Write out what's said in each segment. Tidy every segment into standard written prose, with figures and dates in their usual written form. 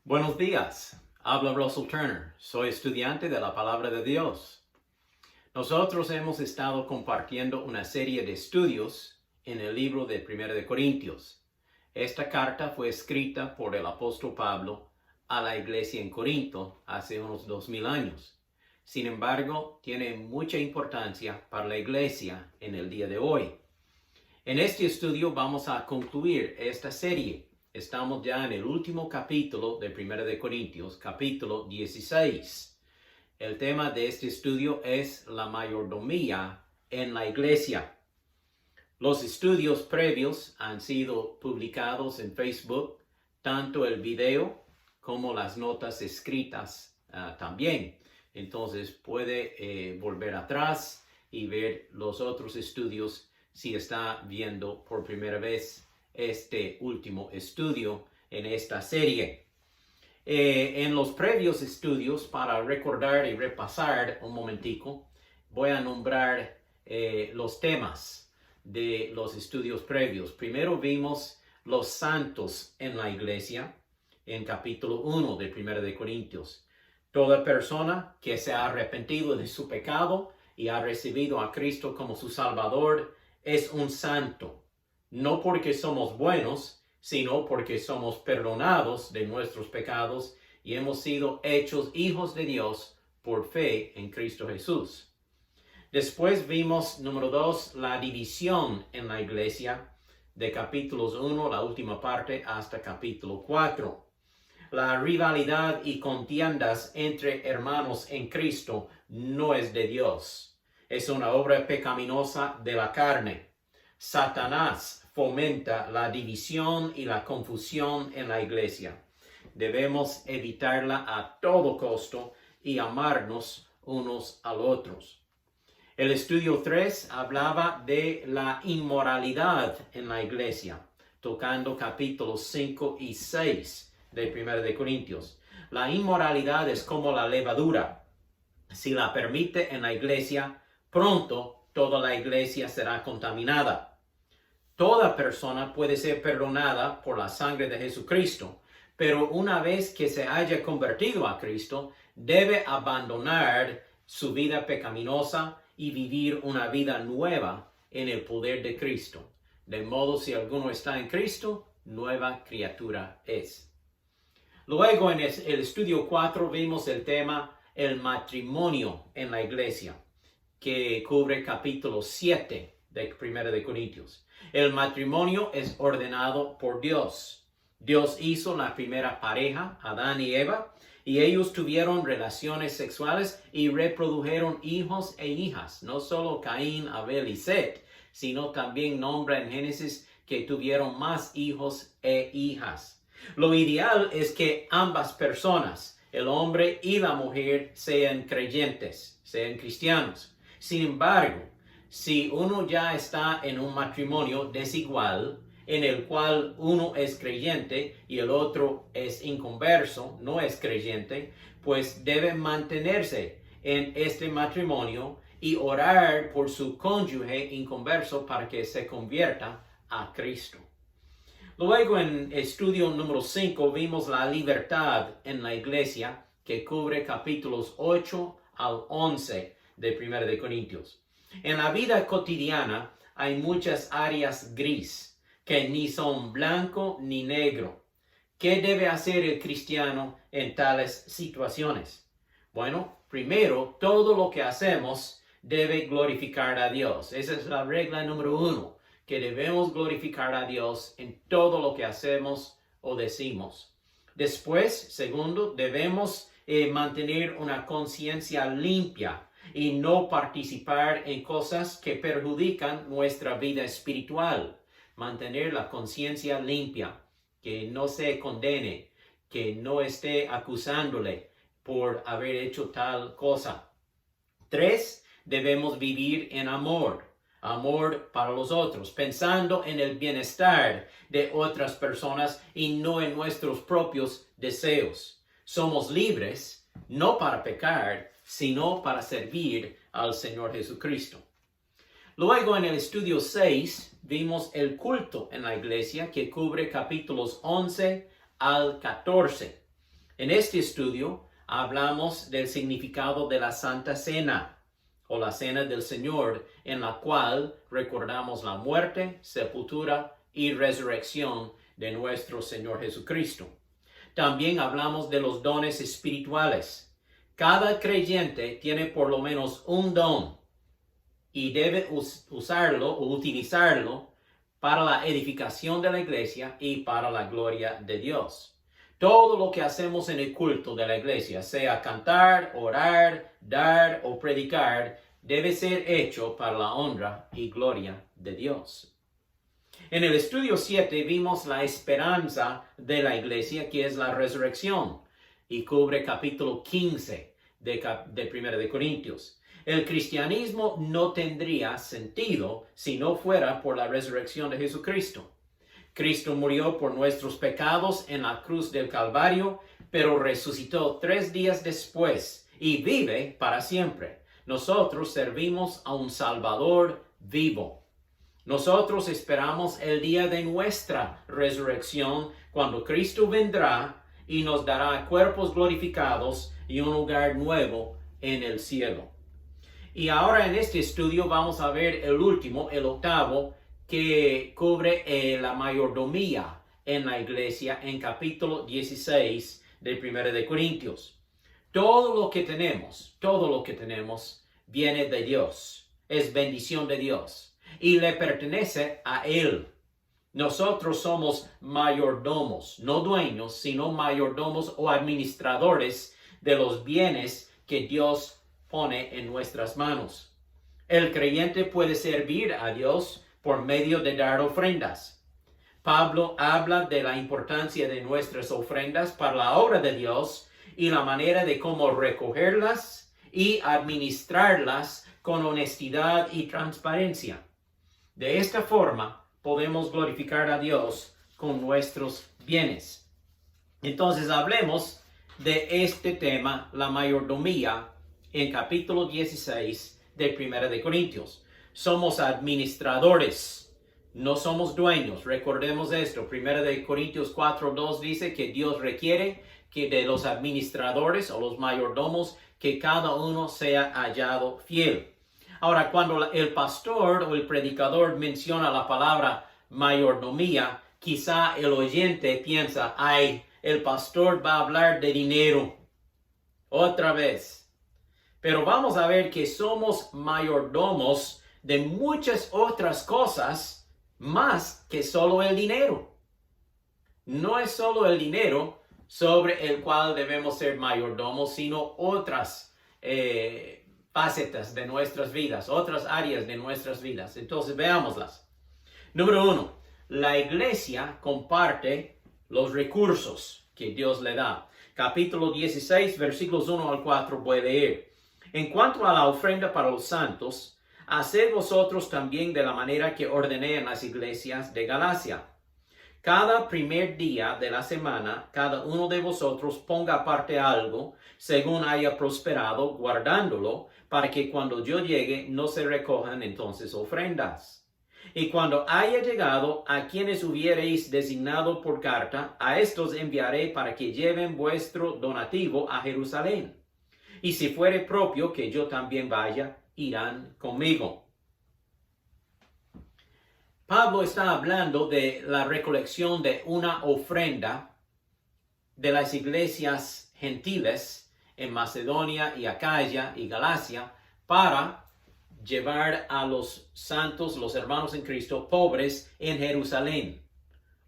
Buenos días, habla Russell Turner, soy estudiante de la Palabra de Dios. Nosotros hemos estado compartiendo una serie de estudios en el libro de 1 de Corintios. Esta carta fue escrita por el apóstol Pablo a la iglesia en Corinto hace unos 2000 años. Sin embargo, tiene mucha importancia para la iglesia en el día de hoy. En este estudio vamos a concluir esta serie. Estamos ya en el último capítulo de 1 de Corintios, capítulo 16. El tema de este estudio es la mayordomía en la iglesia. Los estudios previos han sido publicados en Facebook, tanto el video como las notas escritas también. Entonces puede volver atrás y ver los otros estudios si está viendo por primera vez este último estudio en esta serie. En los previos estudios, para recordar y repasar un momentico, voy a nombrar los temas de los estudios previos. Primero vimos los santos en la iglesia en capítulo 1 de 1 de Corintios. Toda persona que se ha arrepentido de su pecado y ha recibido a Cristo como su Salvador es un santo. No porque somos buenos, sino porque somos perdonados de nuestros pecados y hemos sido hechos hijos de Dios por fe en Cristo Jesús. Después vimos, número 2, la división en la iglesia de capítulos 1, la última parte, hasta capítulo 4. La rivalidad y contiendas entre hermanos en Cristo no es de Dios. Es una obra pecaminosa de la carne. Satanás fomenta la división y la confusión en la iglesia. Debemos evitarla a todo costo y amarnos unos a los otros. El estudio 3 hablaba de la inmoralidad en la iglesia, tocando capítulos 5 y 6 de 1 de Corintios. La inmoralidad es como la levadura. Si la permite en la iglesia, pronto toda la iglesia será contaminada. Toda persona puede ser perdonada por la sangre de Jesucristo, pero una vez que se haya convertido a Cristo, debe abandonar su vida pecaminosa y vivir una vida nueva en el poder de Cristo. De modo, si alguno está en Cristo, nueva criatura es. Luego, en el estudio 4, vimos el tema el matrimonio en la iglesia, que cubre capítulo 7 de 1 de Corintios. El matrimonio es ordenado por Dios. Dios hizo la primera pareja, Adán y Eva, y ellos tuvieron relaciones sexuales y reprodujeron hijos e hijas. No solo Caín, Abel y Set, sino también nombra en Génesis que tuvieron más hijos e hijas. Lo ideal es que ambas personas, el hombre y la mujer, sean creyentes, sean cristianos. Sin embargo, si uno ya está en un matrimonio desigual, en el cual uno es creyente y el otro es inconverso, no es creyente, pues debe mantenerse en este matrimonio y orar por su cónyuge inconverso para que se convierta a Cristo. Luego, en estudio número 5, vimos la libertad en la iglesia, que cubre capítulos 8 al 11 de 1 de Corintios. En la vida cotidiana hay muchas áreas gris que ni son blanco ni negro. ¿Qué debe hacer el cristiano en tales situaciones? Bueno, primero, todo lo que hacemos debe glorificar a Dios. Esa es la regla número 1, que debemos glorificar a Dios en todo lo que hacemos o decimos. Después, segundo, debemos mantener una conciencia limpia y no participar en cosas que perjudican nuestra vida espiritual. Mantener la conciencia limpia, que no se condene, que no esté acusándole por haber hecho tal cosa. 3, debemos vivir en amor para los otros, pensando en el bienestar de otras personas y no en nuestros propios deseos. Somos libres, no para pecar, sino para servir al Señor Jesucristo. Luego, en el estudio 6, vimos el culto en la iglesia, que cubre capítulos 11 al 14. En este estudio hablamos del significado de la Santa Cena o la Cena del Señor, en la cual recordamos la muerte, sepultura y resurrección de nuestro Señor Jesucristo. También hablamos de los dones espirituales. Cada creyente tiene por lo menos un don y debe usarlo o utilizarlo para la edificación de la iglesia y para la gloria de Dios. Todo lo que hacemos en el culto de la iglesia, sea cantar, orar, dar o predicar, debe ser hecho para la honra y gloria de Dios. En el estudio 7 vimos la esperanza de la iglesia, que es la resurrección, y cubre capítulo 15 de 1 de Corintios. El cristianismo no tendría sentido si no fuera por la resurrección de Jesucristo. Cristo murió por nuestros pecados en la cruz del Calvario, pero resucitó 3 días después y vive para siempre. Nosotros servimos a un Salvador vivo. Nosotros esperamos el día de nuestra resurrección, cuando Cristo vendrá y nos dará cuerpos glorificados y un lugar nuevo en el cielo. Y ahora en este estudio vamos a ver el último, el octavo, que cubre la mayordomía en la iglesia en capítulo 16 de 1 de Corintios. Todo lo que tenemos viene de Dios, es bendición de Dios y le pertenece a Él. Nosotros somos mayordomos, no dueños, sino mayordomos o administradores de los bienes que Dios pone en nuestras manos. El creyente puede servir a Dios por medio de dar ofrendas. Pablo habla de la importancia de nuestras ofrendas para la obra de Dios y la manera de cómo recogerlas y administrarlas con honestidad y transparencia. De esta forma podemos glorificar a Dios con nuestros bienes. Entonces hablemos de este tema, la mayordomía, en capítulo 16 de 1 de Corintios. Somos administradores, no somos dueños. Recordemos esto. 1 de Corintios 4:2 dice que Dios requiere que de los administradores o los mayordomos, que cada uno sea hallado fiel. Ahora, cuando el pastor o el predicador menciona la palabra mayordomía, quizá el oyente piensa, el pastor va a hablar de dinero otra vez. Pero vamos a ver que somos mayordomos de muchas otras cosas más que solo el dinero. No es solo el dinero sobre el cual debemos ser mayordomos, sino otras facetas de nuestras vidas, otras áreas de nuestras vidas. Entonces veámoslas. Número 1, la iglesia comparte los recursos que Dios le da. Capítulo 16, versículos 1 al 4, voy a leer. En cuanto a la ofrenda para los santos, haced vosotros también de la manera que ordené en las iglesias de Galacia. Cada primer día de la semana, cada uno de vosotros ponga aparte algo, según haya prosperado, guardándolo, para que cuando yo llegue no se recojan entonces ofrendas. Y cuando haya llegado a quienes hubiereis designado por carta, a estos enviaré para que lleven vuestro donativo a Jerusalén. Y si fuere propio que yo también vaya, irán conmigo. Pablo está hablando de la recolección de una ofrenda de las iglesias gentiles en Macedonia y Acaya y Galacia para llevar a los santos, los hermanos en Cristo, pobres en Jerusalén.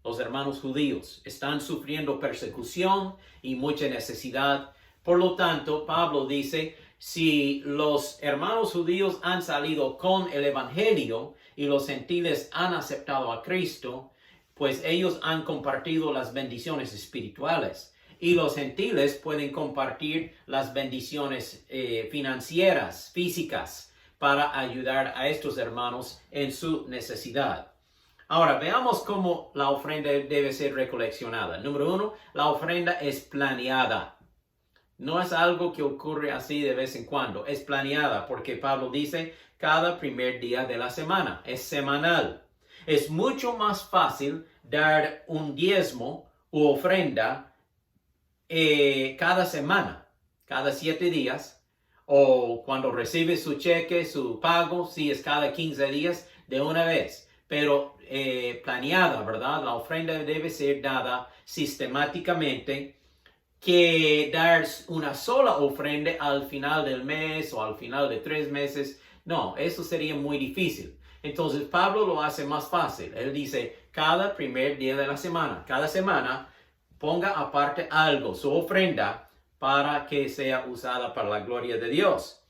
Los hermanos judíos están sufriendo persecución y mucha necesidad. Por lo tanto, Pablo dice, si los hermanos judíos han salido con el evangelio y los gentiles han aceptado a Cristo, pues ellos han compartido las bendiciones espirituales. Y los gentiles pueden compartir las bendiciones financieras, físicas, para ayudar a estos hermanos en su necesidad. Ahora, veamos cómo la ofrenda debe ser recoleccionada. Número 1, la ofrenda es planeada. No es algo que ocurre así de vez en cuando. Es planeada porque Pablo dice cada primer día de la semana. Es semanal. Es mucho más fácil dar un diezmo u ofrenda cada semana, cada 7 días, o cuando recibe su cheque, su pago, si es cada 15 días, de una vez. Pero planeada, ¿verdad? La ofrenda debe ser dada sistemáticamente, que dar una sola ofrenda al final del mes o al final de 3 meses. No, eso sería muy difícil. Entonces Pablo lo hace más fácil. Él dice, cada primer día de la semana, cada semana, ponga aparte algo, su ofrenda, para que sea usada para la gloria de Dios.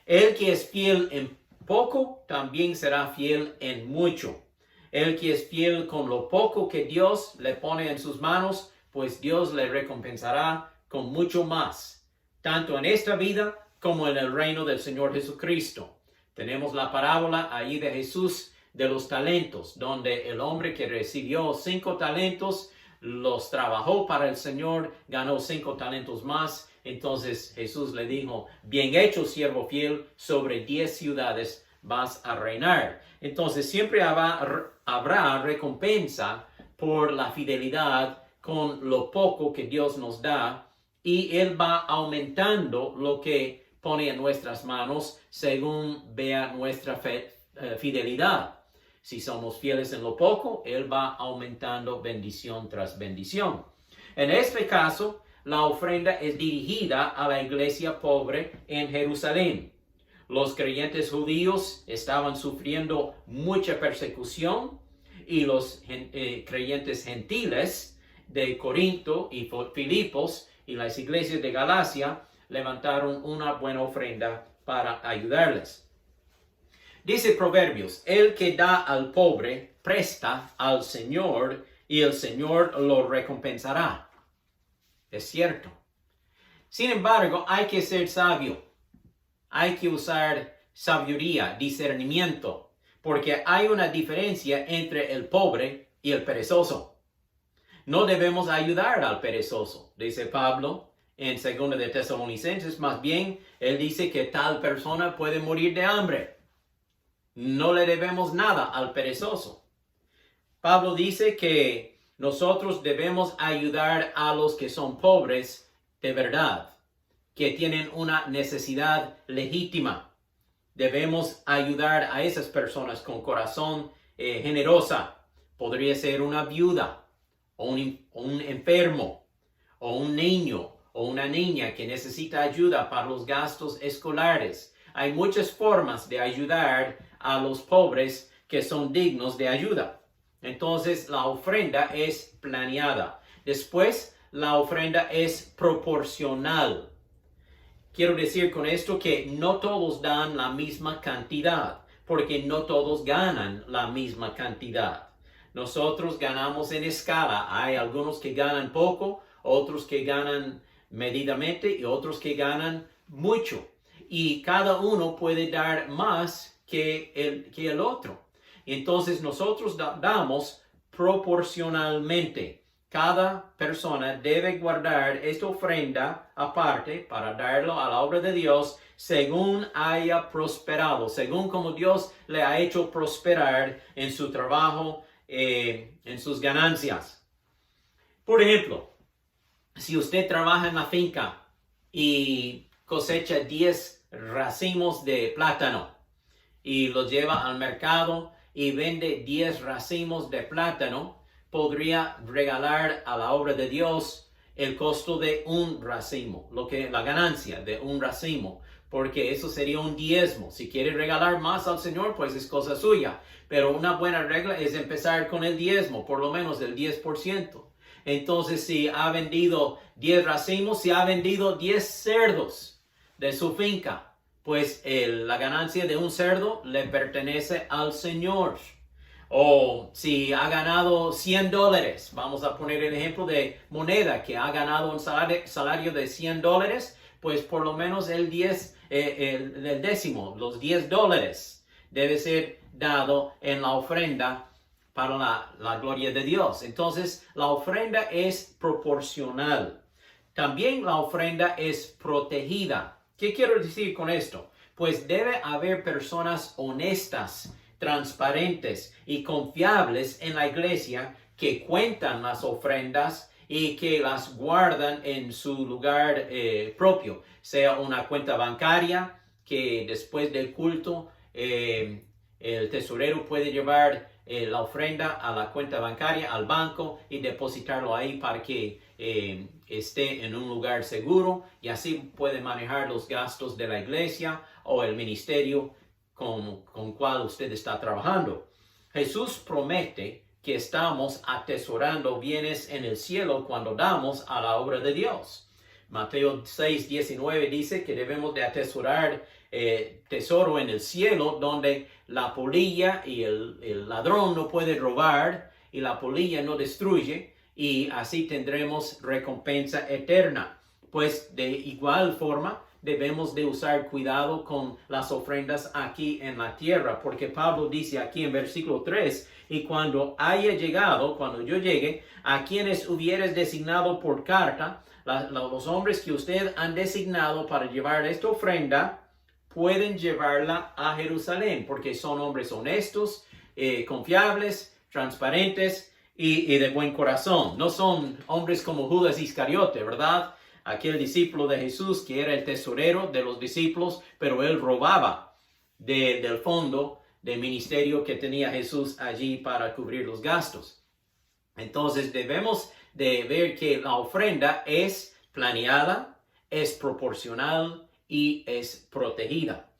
El que es fiel en poco, también será fiel en mucho. El que es fiel con lo poco que Dios le pone en sus manos, pues Dios le recompensará con mucho más, tanto en esta vida como en el reino del Señor Jesucristo. Tenemos la parábola ahí de Jesús de los talentos, donde el hombre que recibió 5 talentos, los trabajó para el Señor, ganó 5 talentos más. Entonces Jesús le dijo, bien hecho, siervo fiel, sobre 10 ciudades vas a reinar. Entonces siempre habrá recompensa por la fidelidad con lo poco que Dios nos da, y Él va aumentando lo que pone en nuestras manos según vea nuestra fidelidad. Si somos fieles en lo poco, Él va aumentando bendición tras bendición. En este caso, la ofrenda es dirigida a la iglesia pobre en Jerusalén. Los creyentes judíos estaban sufriendo mucha persecución, y los creyentes gentiles de Corinto y Filipos y las iglesias de Galacia levantaron una buena ofrenda para ayudarles. Dice Proverbios, el que da al pobre presta al Señor, y el Señor lo recompensará. Es cierto. Sin embargo, hay que ser sabio. Hay que usar sabiduría, discernimiento, porque hay una diferencia entre el pobre y el perezoso. No debemos ayudar al perezoso, dice Pablo en 2 de Tesalonicenses. Más bien, él dice que tal persona puede morir de hambre. No le debemos nada al perezoso. Pablo dice que nosotros debemos ayudar a los que son pobres de verdad, que tienen una necesidad legítima. Debemos ayudar a esas personas con corazón generosa. Podría ser una viuda, o un enfermo, o un niño, o una niña que necesita ayuda para los gastos escolares. Hay muchas formas de ayudar a los pobres que son dignos de ayuda. Entonces, la ofrenda es planeada. Después, la ofrenda es proporcional. Quiero decir con esto que no todos dan la misma cantidad, porque no todos ganan la misma cantidad. Nosotros ganamos en escala. Hay algunos que ganan poco, otros que ganan medidamente y otros que ganan mucho. Y cada uno puede dar más que el otro. Entonces nosotros damos proporcionalmente. Cada persona debe guardar esta ofrenda aparte para darlo a la obra de Dios según haya prosperado, según como Dios le ha hecho prosperar en su trabajo, en sus ganancias. Por ejemplo, si usted trabaja en la finca y cosecha 10 racimos de plátano y los lleva al mercado y vende 10 racimos de plátano, podría regalar a la obra de Dios el costo de un racimo, la ganancia de un racimo, porque eso sería un diezmo. Si quiere regalar más al Señor, pues es cosa suya, pero una buena regla es empezar con el diezmo, por lo menos del 10%. Entonces, si ha vendido 10 racimos, si ha vendido 10 cerdos de su finca, pues la ganancia de un cerdo le pertenece al Señor. O si ha ganado $100, vamos a poner el ejemplo de moneda, que ha ganado un salario de $100, pues por lo menos el décimo, los $10, debe ser dado en la ofrenda para la gloria de Dios. Entonces, la ofrenda es proporcional. También la ofrenda es protegida. ¿Qué quiero decir con esto? Pues debe haber personas honestas, transparentes y confiables en la iglesia que cuentan las ofrendas y que las guardan en su lugar propio, sea una cuenta bancaria que después del culto el tesorero puede llevar la ofrenda a la cuenta bancaria, al banco y depositarlo ahí para que esté en un lugar seguro y así puede manejar los gastos de la iglesia o el ministerio con cual usted está trabajando. Jesús promete que estamos atesorando bienes en el cielo cuando damos a la obra de Dios. Mateo 6:19 dice que debemos de atesorar tesoro en el cielo donde la polilla y el ladrón no puede robar y la polilla no destruye y así tendremos recompensa eterna. Pues de igual forma debemos de usar cuidado con las ofrendas aquí en la tierra, porque Pablo dice aquí en versículo 3, y cuando yo llegue, a quienes hubieres designado por carta, los hombres que usted han designado para llevar esta ofrenda, pueden llevarla a Jerusalén, porque son hombres honestos, confiables, transparentes y de buen corazón. No son hombres como Judas Iscariote, ¿verdad? Aquel discípulo de Jesús que era el tesorero de los discípulos, pero él robaba del fondo del ministerio que tenía Jesús allí para cubrir los gastos. Entonces debemos de ver que la ofrenda es planeada, es proporcional y es protegida.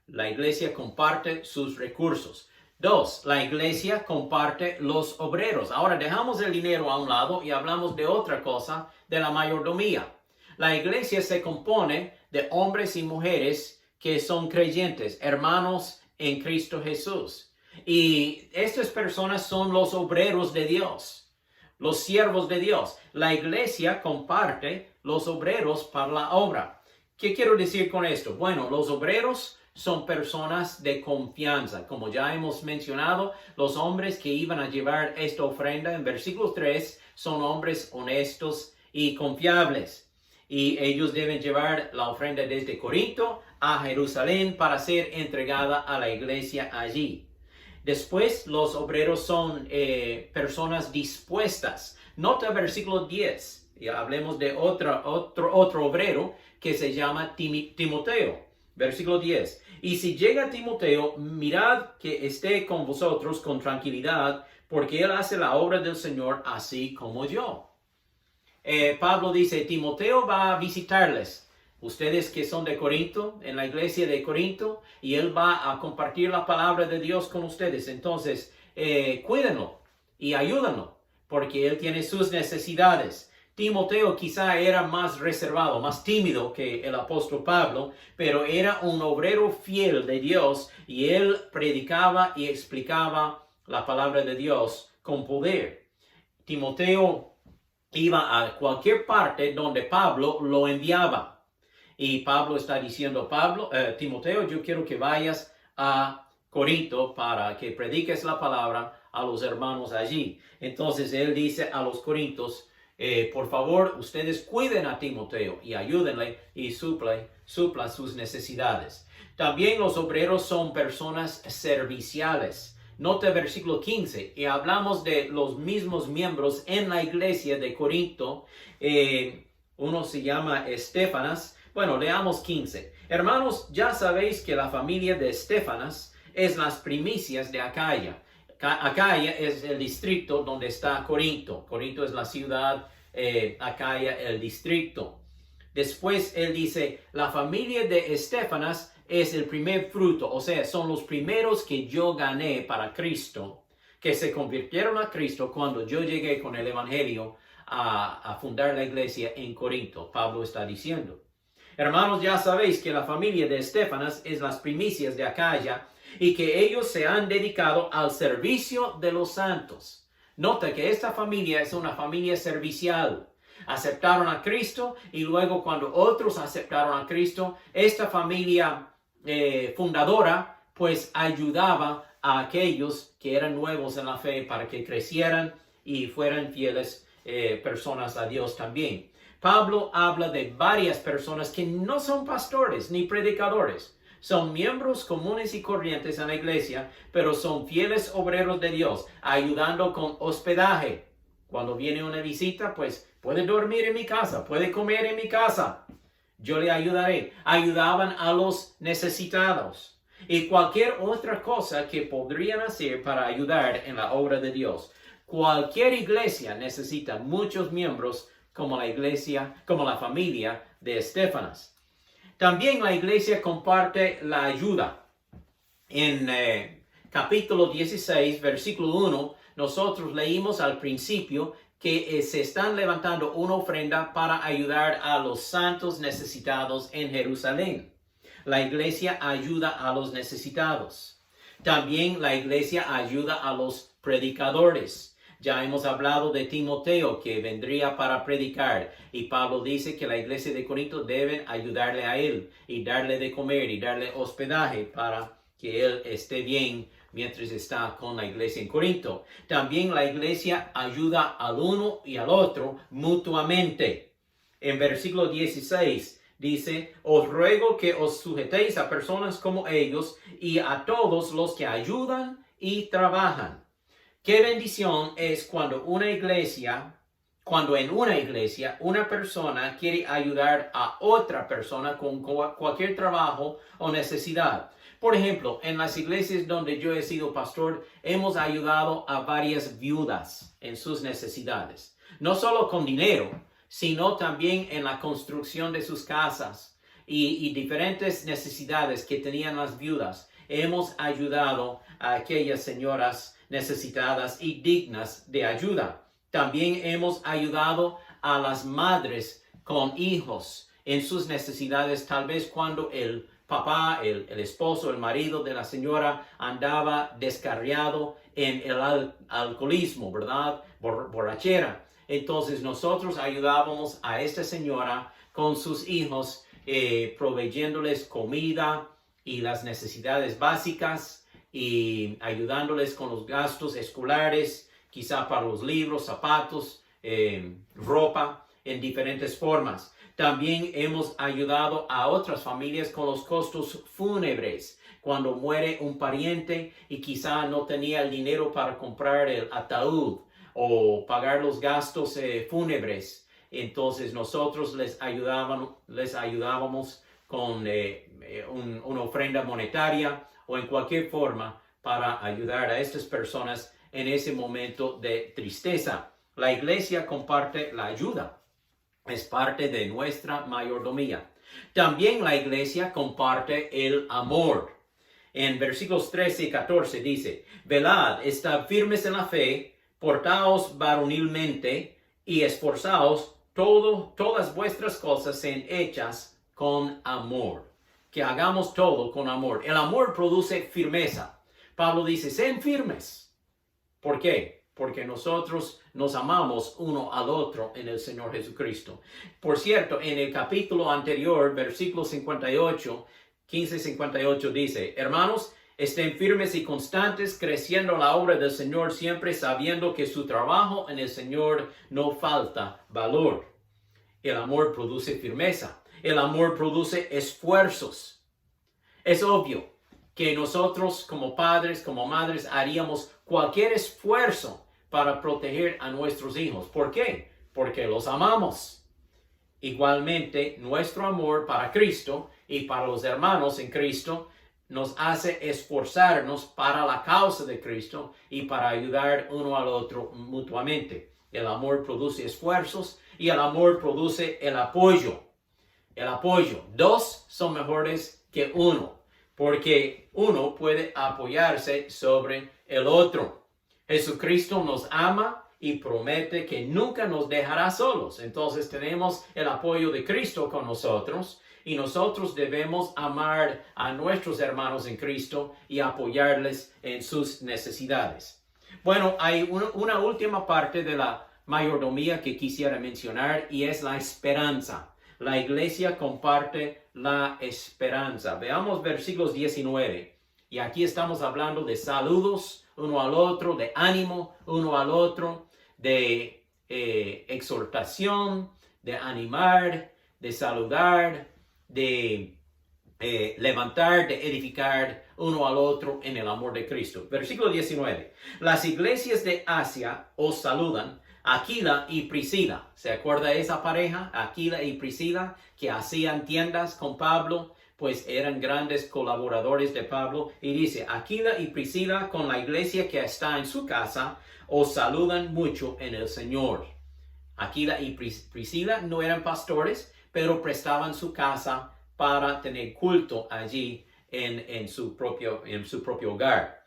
La iglesia comparte sus recursos. 2. La iglesia comparte los obreros. Ahora dejamos el dinero a un lado y hablamos de otra cosa, de la mayordomía. La iglesia se compone de hombres y mujeres que son creyentes, hermanos en Cristo Jesús. Y estas personas son los obreros de Dios, los siervos de Dios. La iglesia comparte los obreros para la obra. ¿Qué quiero decir con esto? Bueno, los obreros son personas de confianza. Como ya hemos mencionado, los hombres que iban a llevar esta ofrenda en versículo 3 son hombres honestos y confiables. Y ellos deben llevar la ofrenda desde Corinto a Jerusalén para ser entregada a la iglesia allí. Después, los obreros son personas dispuestas. Nota versículo 10. Y hablemos de otro obrero que se llama Timoteo. Versículo 10. Y si llega Timoteo, mirad que esté con vosotros con tranquilidad, porque él hace la obra del Señor así como yo. Pablo dice, Timoteo va a visitarles, ustedes que son de Corinto, en la iglesia de Corinto, y él va a compartir la palabra de Dios con ustedes. Entonces, cuídenlo y ayúdenlo, porque él tiene sus necesidades. Timoteo quizá era más reservado, más tímido que el apóstol Pablo, pero era un obrero fiel de Dios y él predicaba y explicaba la palabra de Dios con poder. Timoteo iba a cualquier parte donde Pablo lo enviaba. Y Pablo está diciendo, Timoteo, yo quiero que vayas a Corinto para que prediques la palabra a los hermanos allí. Entonces él dice a los corintios, por favor, ustedes cuiden a Timoteo y ayúdenle y suplan sus necesidades. También los obreros son personas serviciales. Nota versículo 15, y hablamos de los mismos miembros en la iglesia de Corinto. Uno se llama Estefanas. Bueno, leamos 15. Hermanos, ya sabéis que la familia de Estefanas es las primicias de Acaya. Acaya es el distrito donde está Corinto. Corinto es la ciudad, Acaya el distrito. Después él dice, la familia de Estefanas es el primer fruto, o sea, son los primeros que yo gané para Cristo, que se convirtieron a Cristo cuando yo llegué con el evangelio a fundar la iglesia en Corinto. Pablo está diciendo, hermanos, ya sabéis que la familia de Estefanas es las primicias de Acaya y que ellos se han dedicado al servicio de los santos. Nota que esta familia es una familia servicial. Aceptaron a Cristo y luego cuando otros aceptaron a Cristo, esta familia fundadora pues ayudaba a aquellos que eran nuevos en la fe para que crecieran y fueran fieles personas a Dios también. Pablo habla de varias personas que no son pastores ni predicadores. Son miembros comunes y corrientes en la iglesia, pero son fieles obreros de Dios, ayudando con hospedaje. Cuando viene una visita, pues puede dormir en mi casa, puede comer en mi casa. Yo le ayudaré. Ayudaban a los necesitados y cualquier otra cosa que podrían hacer para ayudar en la obra de Dios. Cualquier iglesia necesita muchos miembros como la iglesia, como la familia de Estéfanas. También la iglesia comparte la ayuda. En capítulo 16, versículo 1, nosotros leímos al principio que se están levantando una ofrenda para ayudar a los santos necesitados en Jerusalén. La iglesia ayuda a los necesitados. También la iglesia ayuda a los predicadores. Ya hemos hablado de Timoteo que vendría para predicar y Pablo dice que la iglesia de Corinto debe ayudarle a él y darle de comer y darle hospedaje para que él esté bien mientras está con la iglesia en Corinto. También la iglesia ayuda al uno y al otro mutuamente. En versículo 16 dice, os ruego que os sujetéis a personas como ellos y a todos los que ayudan y trabajan. Qué bendición es cuando en una iglesia una persona quiere ayudar a otra persona con cualquier trabajo o necesidad. Por ejemplo, en las iglesias donde yo he sido pastor, hemos ayudado a varias viudas en sus necesidades. No solo con dinero, sino también en la construcción de sus casas y diferentes necesidades que tenían las viudas. Hemos ayudado a aquellas señoras necesitadas y dignas de ayuda. También hemos ayudado a las madres con hijos en sus necesidades, tal vez cuando el papá, el esposo, el marido de la señora andaba descarriado en el alcoholismo, ¿verdad? Borrachera. Entonces nosotros ayudábamos a esta señora con sus hijos, proveyéndoles comida y las necesidades básicas y ayudándoles con los gastos escolares, quizá para los libros, zapatos, ropa, en diferentes formas. También hemos ayudado a otras familias con los costos fúnebres. Cuando muere un pariente y quizá no tenía el dinero para comprar el ataúd o pagar los gastos fúnebres. Entonces nosotros les ayudábamos con una ofrenda monetaria o en cualquier forma para ayudar a estas personas en ese momento de tristeza. La iglesia comparte la ayuda. Es parte de nuestra mayordomía. También la iglesia comparte el amor. En versículos 13 y 14 dice, velad, estad firmes en la fe, portaos varonilmente y esforzaos, todas vuestras cosas sean hechas con amor. Que hagamos todo con amor. El amor produce firmeza. Pablo dice, sean firmes. ¿Por qué? Porque nosotros nos amamos uno al otro en el Señor Jesucristo. Por cierto, en el capítulo anterior, versículo 58, 15-58 dice, hermanos, estén firmes y constantes, creciendo la obra del Señor, siempre sabiendo que su trabajo en el Señor no falta valor. El amor produce firmeza. El amor produce esfuerzos. Es obvio que nosotros como padres, como madres, haríamos cualquier esfuerzo para proteger a nuestros hijos. ¿Por qué? Porque los amamos. Igualmente, nuestro amor para Cristo y para los hermanos en Cristo nos hace esforzarnos para la causa de Cristo y para ayudar uno al otro mutuamente. El amor produce esfuerzos y el amor produce el apoyo. El apoyo. Dos son mejores que uno, porque uno puede apoyarse sobre el otro. Jesucristo nos ama y promete que nunca nos dejará solos. Entonces tenemos el apoyo de Cristo con nosotros y nosotros debemos amar a nuestros hermanos en Cristo y apoyarles en sus necesidades. Bueno, hay una última parte de la mayordomía que quisiera mencionar y es la esperanza. La iglesia comparte la esperanza. Veamos versículos 19. Y aquí estamos hablando de saludos uno al otro, de ánimo uno al otro, de exhortación, de animar, de saludar, de levantar, de edificar uno al otro en el amor de Cristo. Versículo 19. Las iglesias de Asia os saludan. Aquila y Priscila. ¿Se acuerda de esa pareja? Aquila y Priscila, que hacían tiendas con Pablo, pues eran grandes colaboradores de Pablo. Y dice, Aquila y Priscila con la iglesia que está en su casa, os saludan mucho en el Señor. Aquila y Priscila no eran pastores, pero prestaban su casa para tener culto allí en su propio hogar.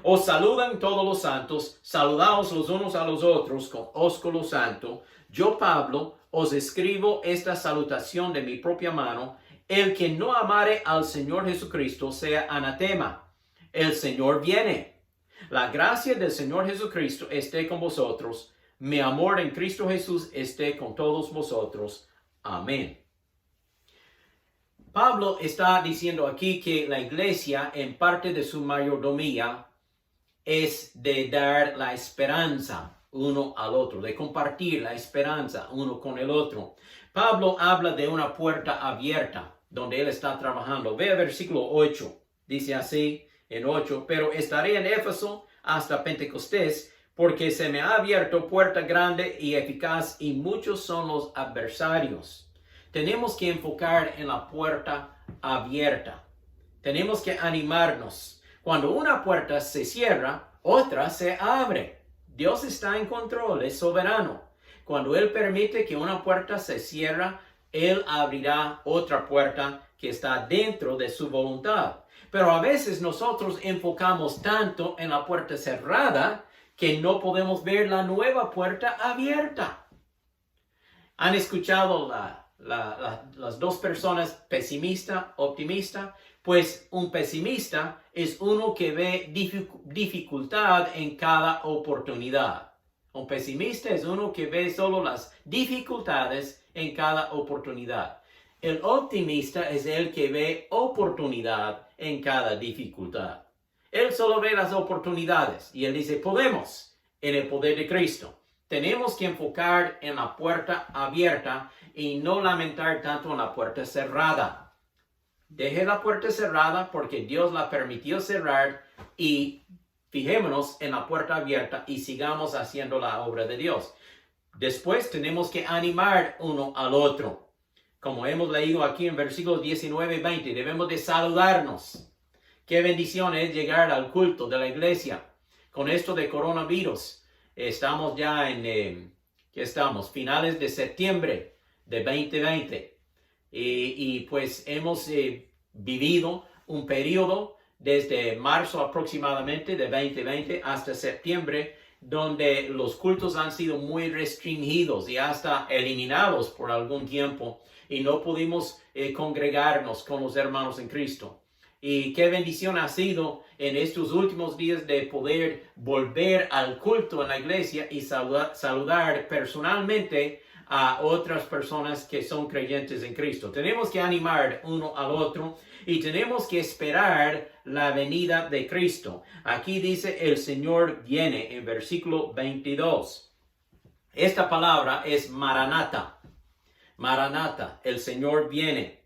Os saludan todos los santos, saludaos los unos a los otros con ósculo santo. Yo, Pablo, os escribo esta salutación de mi propia mano. El que no amare al Señor Jesucristo sea anatema. El Señor viene. La gracia del Señor Jesucristo esté con vosotros. Mi amor en Cristo Jesús esté con todos vosotros. Amén. Pablo está diciendo aquí que la iglesia, en parte de su mayordomía, es de dar la esperanza uno al otro, de compartir la esperanza uno con el otro. Pablo habla de una puerta abierta donde él está trabajando. Ve al versículo 8, dice así en 8, pero estaré en Éfeso hasta Pentecostés, porque se me ha abierto puerta grande y eficaz, y muchos son los adversarios. Tenemos que enfocar en la puerta abierta. Tenemos que animarnos. Cuando una puerta se cierra, otra se abre. Dios está en control, es soberano. Cuando Él permite que una puerta se cierra, Él abrirá otra puerta que está dentro de su voluntad. Pero a veces nosotros enfocamos tanto en la puerta cerrada que no podemos ver la nueva puerta abierta. ¿Han escuchado las dos personas, pesimista, optimista? Pues un pesimista es uno que ve dificultad en cada oportunidad. Un pesimista es uno que ve solo las dificultades en cada oportunidad. El optimista es el que ve oportunidad en cada dificultad. Él solo ve las oportunidades y él dice, podemos en el poder de Cristo. Tenemos que enfocar en la puerta abierta y no lamentar tanto en la puerta cerrada. Deje la puerta cerrada porque Dios la permitió cerrar y fijémonos en la puerta abierta y sigamos haciendo la obra de Dios. Después tenemos que animar uno al otro. Como hemos leído aquí en versículos 19 y 20, debemos de saludarnos. Qué bendición es llegar al culto de la iglesia. Con esto de coronavirus, estamos ya ¿qué estamos? Finales de septiembre de 2020. Y pues hemos vivido un periodo desde marzo aproximadamente de 2020 hasta septiembre, donde los cultos han sido muy restringidos y hasta eliminados por algún tiempo y no pudimos congregarnos con los hermanos en Cristo. Y qué bendición ha sido en estos últimos días de poder volver al culto en la iglesia y saludar personalmente a otras personas que son creyentes en Cristo. Tenemos que animar uno al otro y tenemos que esperar la venida de Cristo. Aquí dice el Señor viene en versículo 22. Esta palabra es Maranata. Maranata, el Señor viene.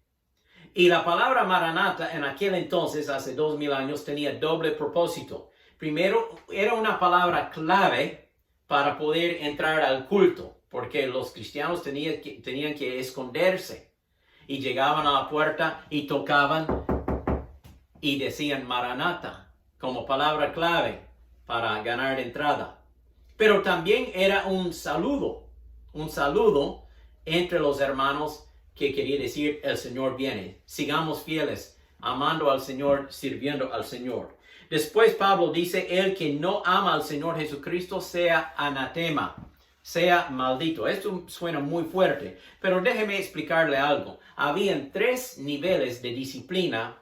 Y la palabra Maranata en aquel entonces, hace 2000 años, tenía doble propósito. Primero, era una palabra clave para poder entrar al culto, porque los cristianos tenían que esconderse y llegaban a la puerta y tocaban y decían Maranata como palabra clave para ganar entrada. Pero también era un saludo entre los hermanos que quería decir el Señor viene. Sigamos fieles, amando al Señor, sirviendo al Señor. Después Pablo dice, el que no ama al Señor Jesucristo sea anatema, sea maldito. Esto suena muy fuerte, pero déjeme explicarle algo. Habían 3 niveles de disciplina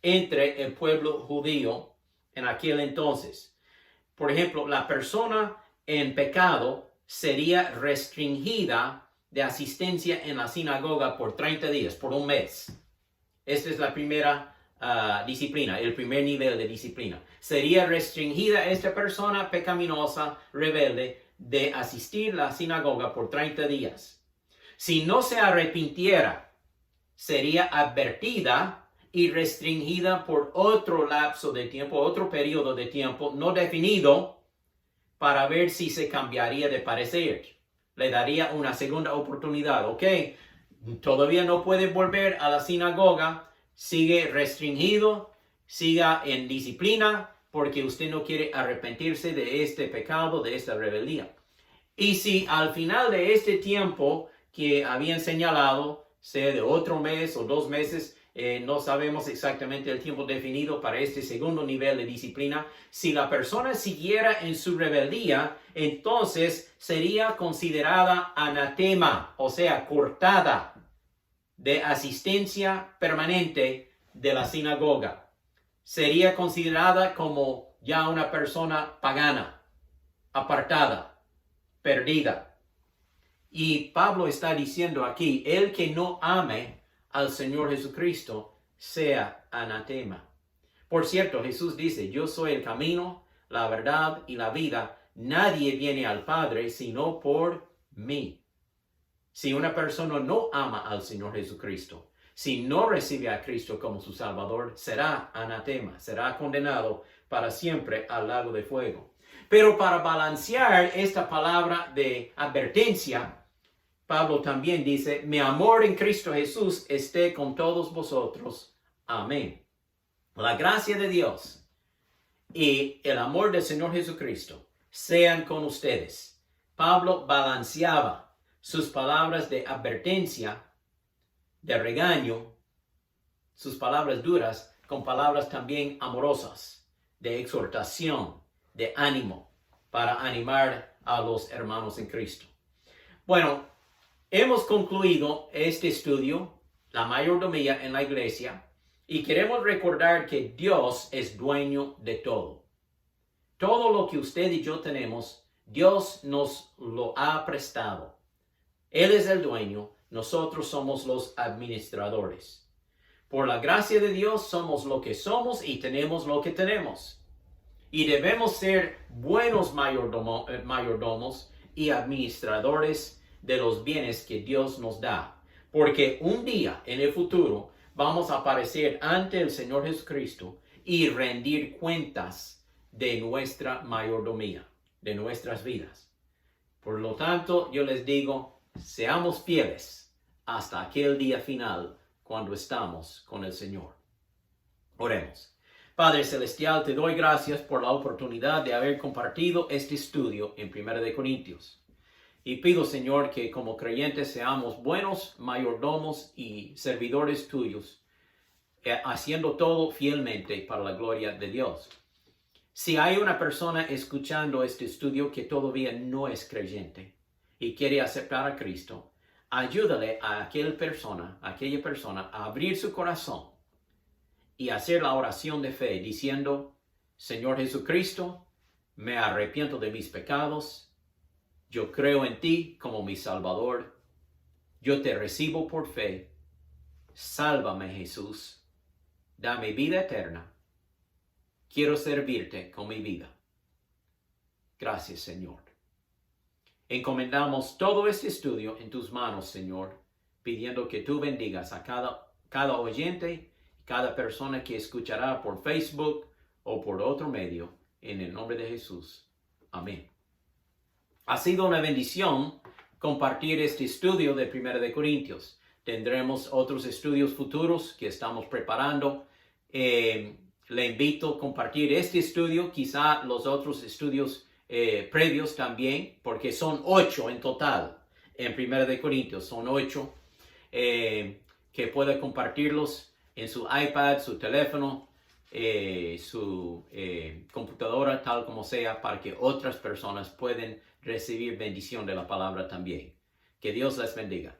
entre el pueblo judío en aquel entonces. Por ejemplo, la persona en pecado sería restringida de asistencia en la sinagoga por 30 días, por un mes. Esta es la primera disciplina, el primer nivel de disciplina. Sería restringida esta persona pecaminosa, rebelde, de asistir a la sinagoga por 30 días. Si no se arrepintiera, sería advertida y restringida por otro lapso de tiempo, otro periodo de tiempo no definido, para ver si se cambiaría de parecer. Le daría una segunda oportunidad. Ok, todavía no puede volver a la sinagoga, sigue restringido, siga en disciplina, porque usted no quiere arrepentirse de este pecado, de esta rebeldía. Y si al final de este tiempo que habían señalado, sea de otro mes o 2 meses, no sabemos exactamente el tiempo definido para este segundo nivel de disciplina, si la persona siguiera en su rebeldía, entonces sería considerada anatema, o sea, cortada de asistencia permanente de la sinagoga. Sería considerada como ya una persona pagana, apartada, perdida. Y Pablo está diciendo aquí, el que no ame al Señor Jesucristo sea anatema. Por cierto, Jesús dice, yo soy el camino, la verdad y la vida. Nadie viene al Padre sino por mí. Si una persona no ama al Señor Jesucristo, si no recibe a Cristo como su Salvador, será anatema, será condenado para siempre al lago de fuego. Pero para balancear esta palabra de advertencia, Pablo también dice, mi amor en Cristo Jesús esté con todos vosotros. Amén. La gracia de Dios y el amor del Señor Jesucristo sean con ustedes. Pablo balanceaba sus palabras de advertencia, de regaño, sus palabras duras, con palabras también amorosas, de exhortación, de ánimo, para animar a los hermanos en Cristo. Bueno, hemos concluido este estudio, la mayordomía en la iglesia, y queremos recordar que Dios es dueño de todo. Todo lo que usted y yo tenemos, Dios nos lo ha prestado. Él es el dueño, nosotros somos los administradores. Por la gracia de Dios somos lo que somos y tenemos lo que tenemos. Y debemos ser buenos mayordomos y administradores de los bienes que Dios nos da. Porque un día en el futuro vamos a aparecer ante el Señor Jesucristo y rendir cuentas de nuestra mayordomía, de nuestras vidas. Por lo tanto, yo les digo, seamos fieles hasta aquel día final cuando estamos con el Señor. Oremos. Padre Celestial, te doy gracias por la oportunidad de haber compartido este estudio en 1 Corintios. Y pido, Señor, que como creyentes seamos buenos mayordomos y servidores tuyos, haciendo todo fielmente para la gloria de Dios. Si hay una persona escuchando este estudio que todavía no es creyente y quiere aceptar a Cristo, ayúdale a aquella persona a abrir su corazón y hacer la oración de fe diciendo, Señor Jesucristo, me arrepiento de mis pecados, yo creo en ti como mi Salvador, yo te recibo por fe, sálvame Jesús, dame vida eterna, quiero servirte con mi vida. Gracias, Señor. Encomendamos todo este estudio en tus manos, Señor, pidiendo que tú bendigas a cada oyente, cada persona que escuchará por Facebook o por otro medio, en el nombre de Jesús. Amén. Ha sido una bendición compartir este estudio de 1 Corintios. Tendremos otros estudios futuros que estamos preparando. Le invito a compartir este estudio, quizá los otros estudios previos también, porque son 8 en total en 1 Corintios. Son 8 que puede compartirlos en su iPad, su teléfono, su computadora, tal como sea, para que otras personas puedan recibir bendición de la palabra también. Que Dios les bendiga.